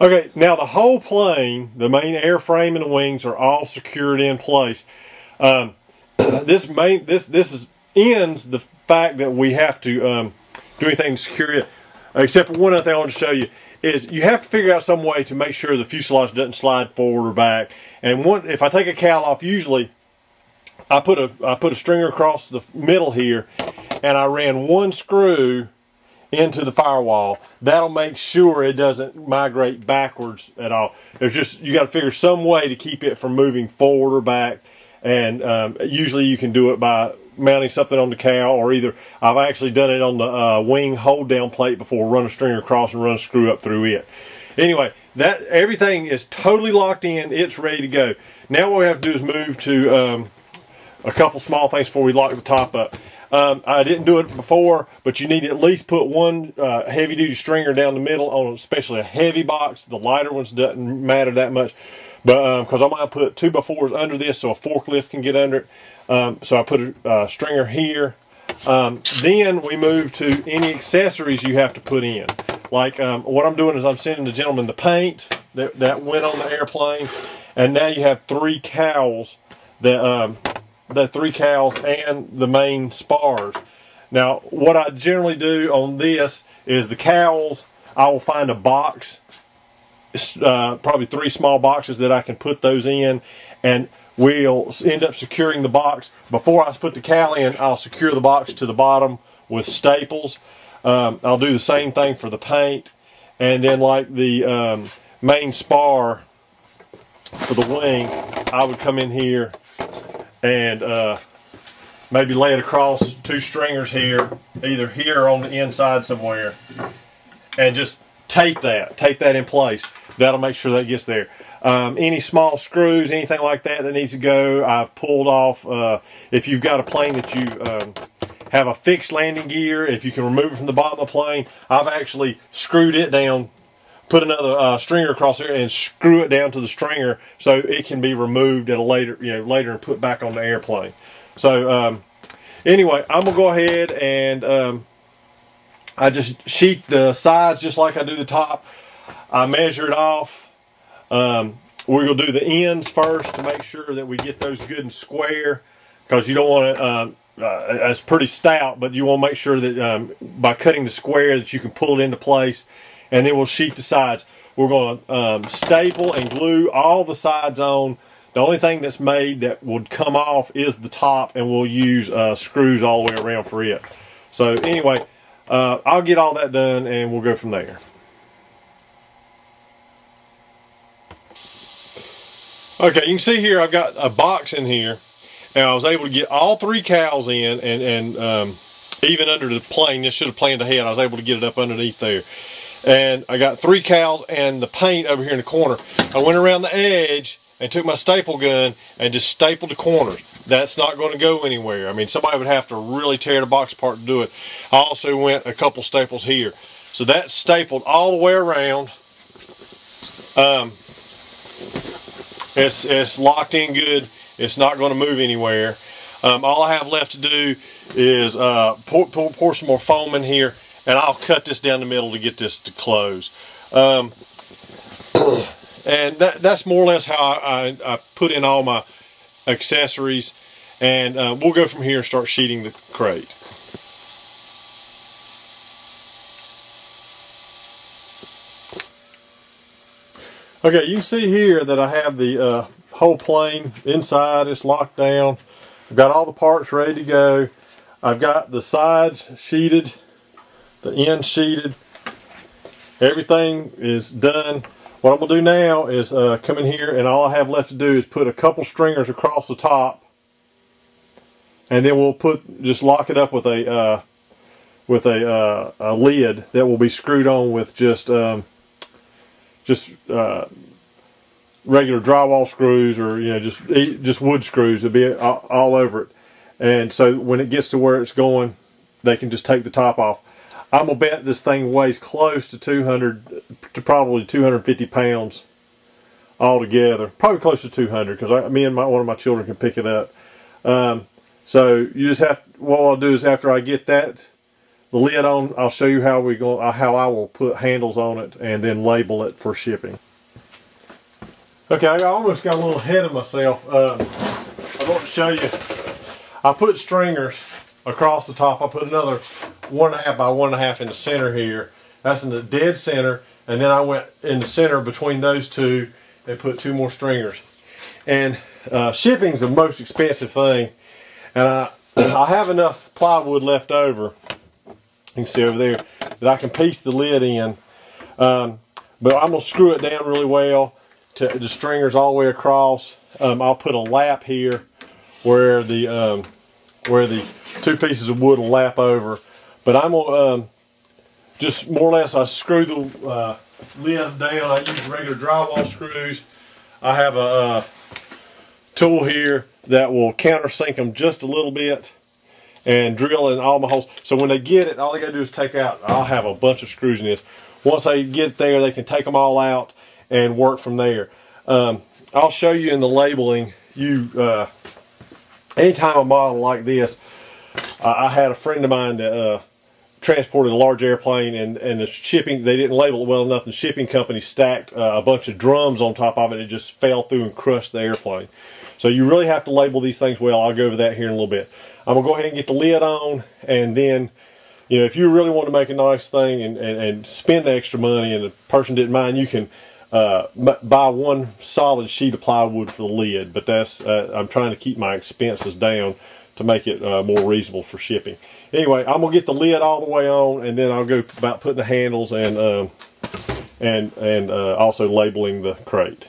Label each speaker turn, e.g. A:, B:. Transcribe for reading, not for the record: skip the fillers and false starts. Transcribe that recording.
A: Okay, now the whole plane, the main airframe and the wings are all secured in place. This ends the fact that we have to do anything to secure it, except for one other thing I want to show you, is you have to figure out some way to make sure the fuselage doesn't slide forward or back. And if I take a cowl off, usually I put a stringer across the middle here, and I ran one screw into the firewall. That'll make sure it doesn't migrate backwards at all. You got to figure some way to keep it from moving forward or back, and usually you can do it by mounting something on the cowl, or either I've actually done it on the wing hold down plate before, run a stringer across and run a screw up through it. Anyway, everything is totally locked in, it's ready to go. Now what we have to do is move to a couple small things before we lock the top up. I didn't do it before, but you need to at least put one heavy-duty stringer down the middle on especially a heavy box. The lighter ones doesn't matter that much, but because I'm going to put 2x4s under this so a forklift can get under it. So I put a stringer here. Then we move to any accessories you have to put in. Like what I'm doing is I'm sending the gentleman the paint that went on the airplane, and now you have 3 cowls that. The 3 cowls and the main spars. Now, what I generally do on this is the cowls, I will find a box, probably 3 small boxes that I can put those in, and we'll end up securing the box. Before I put the cowl in, I'll secure the box to the bottom with staples. I'll do the same thing for the paint, and then like the main spar for the wing, I would come in here and maybe lay it across 2 stringers here, either here or on the inside somewhere, and just tape that in place. That'll make sure that gets there. Any small screws, anything like that needs to go, I've pulled off. If you've got a plane that you have a fixed landing gear, if you can remove it from the bottom of the plane, I've actually screwed it down, put another stringer across there and screw it down to the stringer so it can be removed at a later and put back on the airplane. So anyway, I'm gonna go ahead and I just sheet the sides just like I do the top. I measure it off. We're gonna do the ends first to make sure that we get those good and square, because you don't want to. It's pretty stout, but you want to make sure that by cutting the square that you can pull it into place. And then we'll sheet the sides. We're going to staple and glue all the sides on. The only thing that's made that would come off is the top, and we'll use screws all the way around for it. So anyway, I'll get all that done and we'll go from there. Okay, you can see here I've got a box in here, and I was able to get all 3 cowls in, and even under the plane, this should have planed ahead, I was able to get it up underneath there. And I got 3 cowls and the paint over here in the corner. I went around the edge and took my staple gun and just stapled the corners. That's not going to go anywhere. I mean, somebody would have to really tear the box apart to do it. I also went a couple staples here. So that's stapled all the way around. It's locked in good. It's not going to move anywhere. All I have left to do is pour some more foam in here, and I'll cut this down the middle to get this to close. And that's more or less how I put in all my accessories, and we'll go from here and start sheeting the crate. Okay, you can see here that I have the whole plane inside. It's locked down. I've got all the parts ready to go. I've got the sides sheeted, the end sheeted. Everything is done. What I'm going to do now is come in here, and all I have left to do is put a couple stringers across the top, and then we'll just lock it up with a lid that will be screwed on with just regular drywall screws, or just wood screws. It'll be all over it, and so when it gets to where it's going, they can just take the top off. I'm gonna bet this thing weighs close to 200 to probably 250 pounds altogether. Probably close to 200, because me and one of my children can pick it up. So you just have, what I'll do is after I get that the lid on, I'll show you how how I will put handles on it and then label it for shipping. Okay, I almost got a little ahead of myself. I want to show you. I put stringers across the top. I put another 1.5 by 1.5 in the center here. That's in the dead center, and then I went in the center between those two and put 2 more stringers. And shipping is the most expensive thing, and I have enough plywood left over. You can see over there that I can piece the lid in, but I'm gonna screw it down really well to the stringers all the way across. I'll put a lap here where the 2 pieces of wood will lap over, but I'm gonna just more or less I screw the lid down. I use regular drywall screws. I have a tool here that will countersink them just a little bit and drill in all my holes. So when they get it, all they gotta do is take out. I'll have a bunch of screws in this. Once they get there, they can take them all out and work from there. I'll show you in the labeling. Anytime a model like this, I had a friend of mine that transported a large airplane, and the shipping, they didn't label it well enough, and the shipping company stacked a bunch of drums on top of it, and it just fell through and crushed the airplane. So you really have to label these things well. I'll go over that here in a little bit. I'm going to go ahead and get the lid on, and then, you know, if you really want to make a nice thing and spend the extra money and the person didn't mind, you can buy 1 solid sheet of plywood for the lid, but that's I'm trying to keep my expenses down to make it more reasonable for shipping. Anyway, I'm gonna get the lid all the way on, and then I'll go about putting the handles and also labeling the crate.